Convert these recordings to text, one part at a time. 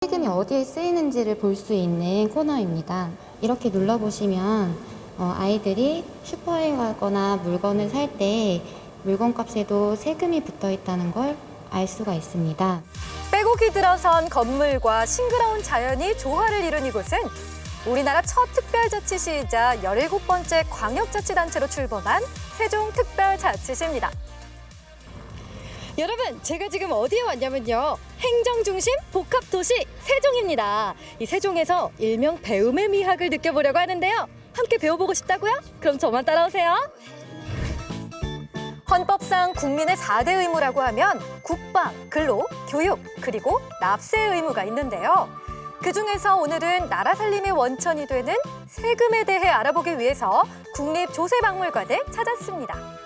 세금이 어디에 쓰이는지를 볼 수 있는 코너입니다. 이렇게 눌러보시면 아이들이 슈퍼에 가거나 물건을 살 때 물건값에도 세금이 붙어 있다는 걸 알 수가 있습니다. 빼곡히 들어선 건물과 싱그러운 자연이 조화를 이룬 이곳은 우리나라 첫 특별자치시이자 17번째 광역자치단체로 출범한 세종특별자치시입니다. 여러분, 제가 지금 어디에 왔냐면요. 행정중심 복합도시 세종입니다. 이 세종에서 일명 배움의 미학을 느껴보려고 하는데요. 함께 배워보고 싶다고요? 그럼 저만 따라오세요. 헌법상 국민의 4대 의무라고 하면 국방, 근로, 교육, 그리고 납세의 의무가 있는데요. 그중에서 오늘은 나라 살림의 원천이 되는 세금에 대해 알아보기 위해서 국립조세박물관을 찾았습니다.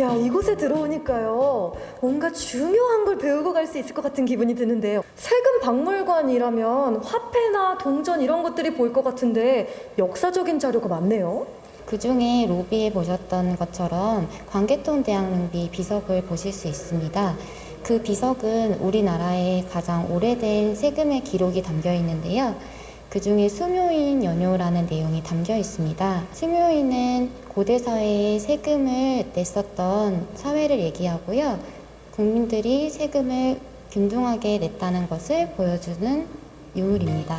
야, 이곳에 들어오니까요. 뭔가 중요한 걸 배우고 갈 수 있을 것 같은 기분이 드는데요. 세금 박물관이라면 화폐나 동전 이런 것들이 보일 것 같은데 역사적인 자료가 많네요. 그중에 로비에 보셨던 것처럼 광개토대왕릉비 비석을 보실 수 있습니다. 그 비석은 우리나라의 가장 오래된 세금의 기록이 담겨 있는데요. 그중에 수묘인 연효라는 내용이 담겨 있습니다. 수묘인은 고대 사회에 세금을 냈었던 사회를 얘기하고요. 국민들이 세금을 균등하게 냈다는 것을 보여주는 유물입니다.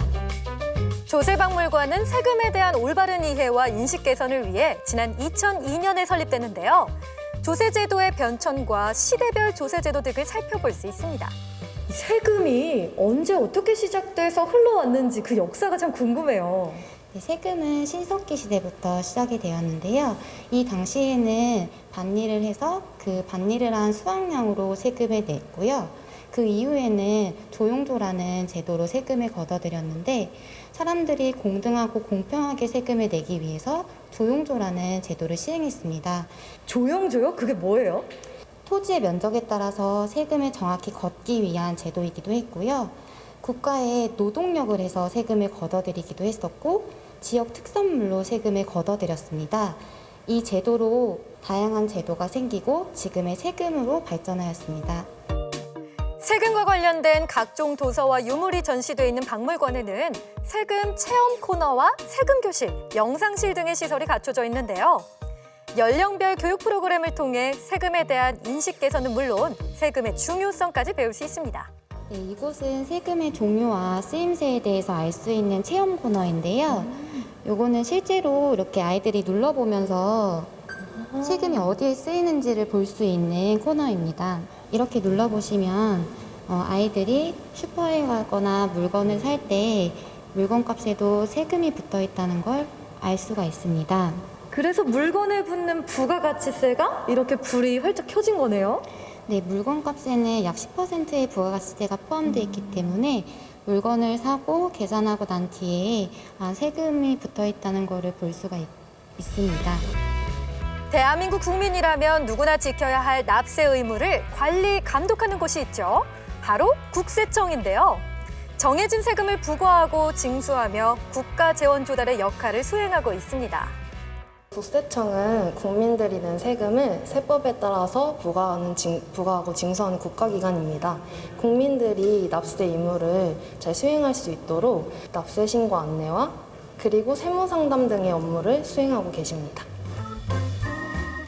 조세박물관은 세금에 대한 올바른 이해와 인식 개선을 위해 지난 2002년에 설립됐는데요. 조세제도의 변천과 시대별 조세제도 등을 살펴볼 수 있습니다. 세금이 언제 어떻게 시작돼서 흘러왔는지 그 역사가 참 궁금해요. 세금은 신석기 시대부터 시작이 되었는데요. 이 당시에는 반리를 해서 그 반리를 한 수확량으로 세금을 냈고요. 그 이후에는 조용조라는 제도로 세금을 걷어들였는데 사람들이 공정하고 공평하게 세금을 내기 위해서 조용조라는 제도를 시행했습니다. 조영조요? 그게 뭐예요? 토지의 면적에 따라서 세금을 정확히 걷기 위한 제도이기도 했고요. 국가에 노동력을 해서 세금을 걷어들이기도 했었고 지역 특산물로 세금을 걷어들였습니다. 이 제도로 다양한 제도가 생기고 지금의 세금으로 발전하였습니다. 세금과 관련된 각종 도서와 유물이 전시되어 있는 박물관에는 세금 체험 코너와 세금 교실, 영상실 등의 시설이 갖춰져 있는데요. 연령별 교육 프로그램을 통해 세금에 대한 인식 개선은 물론 세금의 중요성까지 배울 수 있습니다. 네, 이곳은 세금의 종류와 쓰임새에 대해서 알 수 있는 체험 코너인데요. 요거는 실제로 이렇게 아이들이 눌러보면서 세금이 어디에 쓰이는지를 볼 수 있는 코너입니다. 이렇게 눌러보시면 아이들이 슈퍼에 가거나 물건을 살 때 물건값에도 세금이 붙어 있다는 걸 알 수가 있습니다. 그래서 물건에 붙는 부가가치세가 이렇게 불이 활짝 켜진 거네요. 네, 물건값에는 약 10%의 부가가치세가 포함되어 있기 때문에 물건을 사고 계산하고 난 뒤에 세금이 붙어 있다는 것을 볼 수가 있습니다. 대한민국 국민이라면 누구나 지켜야 할 납세 의무를 관리, 감독하는 곳이 있죠. 바로 국세청인데요. 정해진 세금을 부과하고 징수하며 국가 재원 조달의 역할을 수행하고 있습니다. 국세청은 국민들이 낸 세금을 세법에 따라서 부과하고 징수하는 국가기관입니다. 국민들이 납세 의무를 잘 수행할 수 있도록 납세 신고 안내와 그리고 세무상담 등의 업무를 수행하고 계십니다.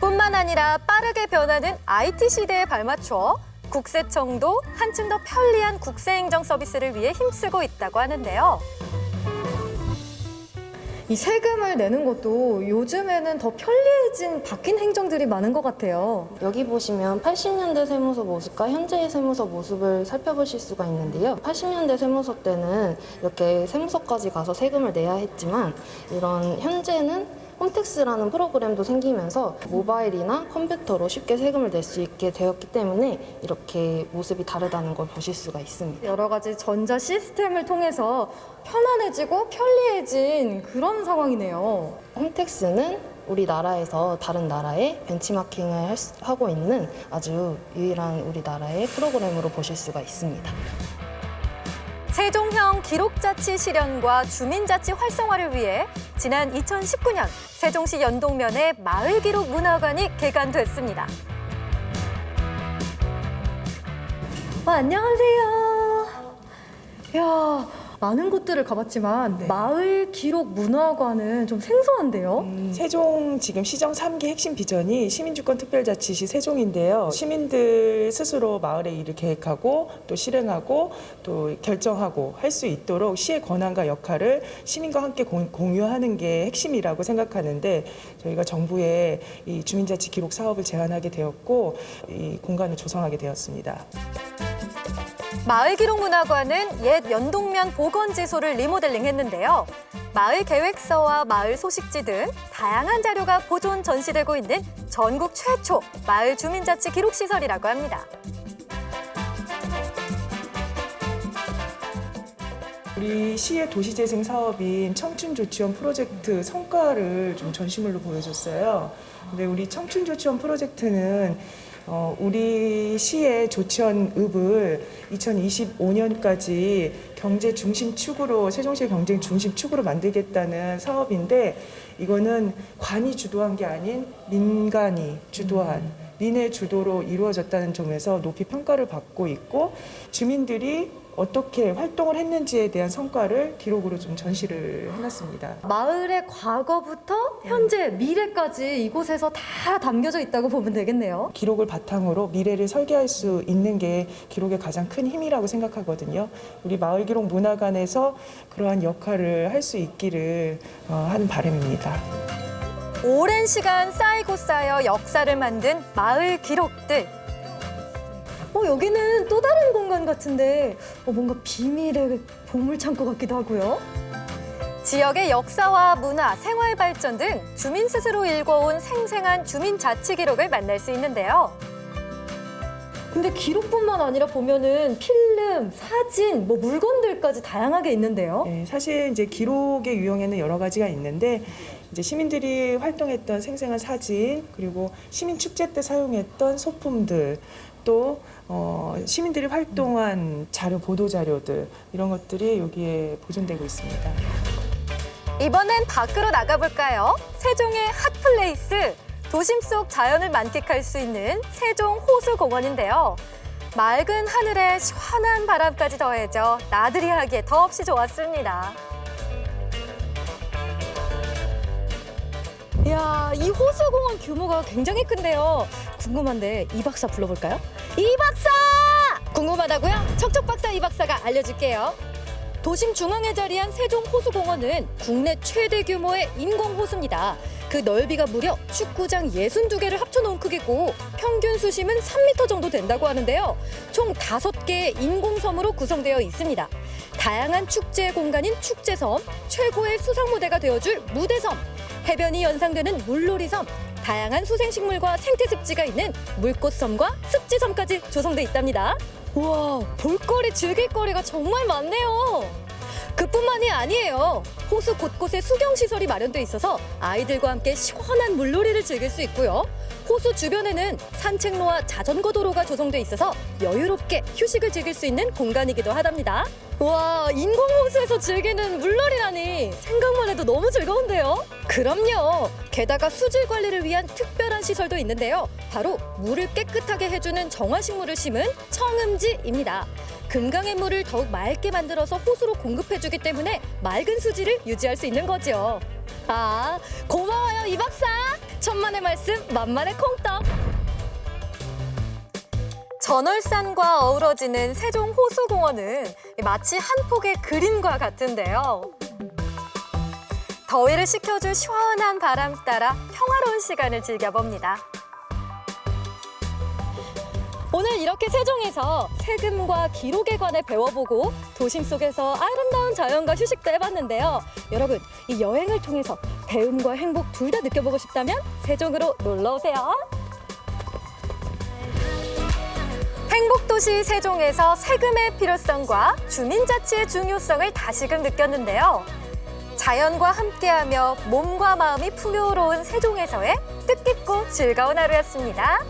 뿐만 아니라 빠르게 변하는 IT 시대에 발맞춰 국세청도 한층 더 편리한 국세행정 서비스를 위해 힘쓰고 있다고 하는데요. 이 세금을 내는 것도 요즘에는 더 편리해진 바뀐 행정들이 많은 것 같아요. 여기 보시면 80년대 세무서 모습과 현재의 세무서 모습을 살펴보실 수가 있는데요. 80년대 세무서 때는 이렇게 세무서까지 가서 세금을 내야 했지만 이런 현재는 홈택스라는 프로그램도 생기면서 모바일이나 컴퓨터로 쉽게 세금을 낼 수 있게 되었기 때문에 이렇게 모습이 다르다는 걸 보실 수가 있습니다. 여러 가지 전자 시스템을 통해서 편안해지고 편리해진 그런 상황이네요. 홈택스는 우리나라에서 다른 나라에 벤치마킹을 하고 있는 아주 유일한 우리나라의 프로그램으로 보실 수가 있습니다. 세종형 기록자치 실현과 주민자치 활성화를 위해 지난 2019년 세종시 연동면에 마을기록 문화관이 개관됐습니다. 안녕하세요. 야, 많은 곳들을 가봤지만 네. 마을 기록 문화관은 좀 생소한데요. 세종 지금 시정 3기 핵심 비전이 시민주권 특별자치시 세종인데요. 시민들 스스로 마을의 일을 계획하고 또 실행하고 또 결정하고 할 수 있도록 시의 권한과 역할을 시민과 함께 공유하는 게 핵심이라고 생각하는데 저희가 정부에 이 주민자치 기록 사업을 제안하게 되었고 이 공간을 조성하게 되었습니다. 마을기록문화관은 옛 연동면 복원지소를 리모델링했는데요. 마을 계획서와 마을 소식지 등 다양한 자료가 보존 전시되고 있는 전국 최초 마을 주민자치 기록시설이라고 합니다. 우리 시의 도시재생 사업인 청춘조치원 프로젝트 성과를 좀 전시물로 보여줬어요. 근데 우리 청춘조치원 프로젝트는 우리 시의 조치원읍을 2025년까지 경제 중심 축으로 세종시의 경제 중심 축으로 만들겠다는 사업인데 이거는 관이 주도한 게 아닌 민간이 주도한 민의 주도로 이루어졌다는 점에서 높이 평가를 받고 있고 주민들이 어떻게 활동을 했는지에 대한 성과를 기록으로 좀 전시를 해놨습니다. 마을의 과거부터 현재, 미래까지 이곳에서 다 담겨져 있다고 보면 되겠네요. 기록을 바탕으로 미래를 설계할 수 있는 게 기록의 가장 큰 힘이라고 생각하거든요. 우리 마을기록 문화관에서 그러한 역할을 할 수 있기를 하는 바람입니다. 오랜 시간 쌓이고 쌓여 역사를 만든 마을 기록들. 여기는 또 다른 공간 같은데 뭔가 비밀의 보물창고 같기도 하고요. 지역의 역사와 문화, 생활 발전 등 주민 스스로 읽어온 생생한 주민 자치 기록을 만날 수 있는데요. 근데 기록뿐만 아니라 보면은 필름, 사진, 물건들까지 다양하게 있는데요. 네, 사실 이제 기록의 유형에는 여러 가지가 있는데 이제 시민들이 활동했던 생생한 사진 그리고 시민 축제 때 사용했던 소품들 또 시민들이 활동한 자료, 보도 자료들 이런 것들이 여기에 보존되고 있습니다. 이번엔 밖으로 나가볼까요? 세종의 핫플레이스, 도심 속 자연을 만끽할 수 있는 세종 호수공원인데요. 맑은 하늘에 시원한 바람까지 더해져 나들이 하기에 더없이 좋았습니다. 이야, 이 호수공원 규모가 굉장히 큰데요. 궁금한데 이 박사 불러볼까요? 이 박사! 궁금하다고요? 척척박사 이 박사가 알려줄게요. 도심 중앙에 자리한 세종 호수공원은 국내 최대 규모의 인공호수입니다. 그 넓이가 무려 축구장 62개를 합쳐놓은 크기고 평균 수심은 3m 정도 된다고 하는데요. 총 5개의 인공섬으로 구성되어 있습니다. 다양한 축제 공간인 축제섬, 최고의 수상무대가 되어줄 무대섬, 해변이 연상되는 물놀이섬, 다양한 수생식물과 생태습지가 있는 물꽃섬과 습지섬까지 조성돼 있답니다. 우와, 볼거리, 즐길거리가 정말 많네요. 그뿐만이 아니에요. 호수 곳곳에 수경시설이 마련돼 있어서 아이들과 함께 시원한 물놀이를 즐길 수 있고요. 호수 주변에는 산책로와 자전거 도로가 조성돼 있어서 여유롭게 휴식을 즐길 수 있는 공간이기도 하답니다. 와, 인공호수에서 즐기는 물놀이라니 생각만 해도 너무 즐거운데요? 그럼요. 게다가 수질 관리를 위한 특별한 시설도 있는데요. 바로 물을 깨끗하게 해주는 정화식물을 심은 청음지입니다. 금강의 물을 더욱 맑게 만들어서 호수로 공급해주기 때문에 맑은 수질을 유지할 수 있는 거죠. 아, 고마워요 이 박사. 천만의 말씀 만만의 콩떡. 전월산과 어우러지는 세종 호수공원은 마치 한 폭의 그림과 같은데요. 더위를 식혀줄 시원한 바람 따라 평화로운 시간을 즐겨봅니다. 오늘 이렇게 세종에서 세금과 기록에 관해 배워보고 도심 속에서 아름다운 자연과 휴식도 해봤는데요. 여러분, 이 여행을 통해서 배움과 행복 둘 다 느껴보고 싶다면 세종으로 놀러오세요. 행복도시 세종에서 세금의 필요성과 주민자치의 중요성을 다시금 느꼈는데요. 자연과 함께하며 몸과 마음이 풍요로운 세종에서의 뜻깊고 즐거운 하루였습니다.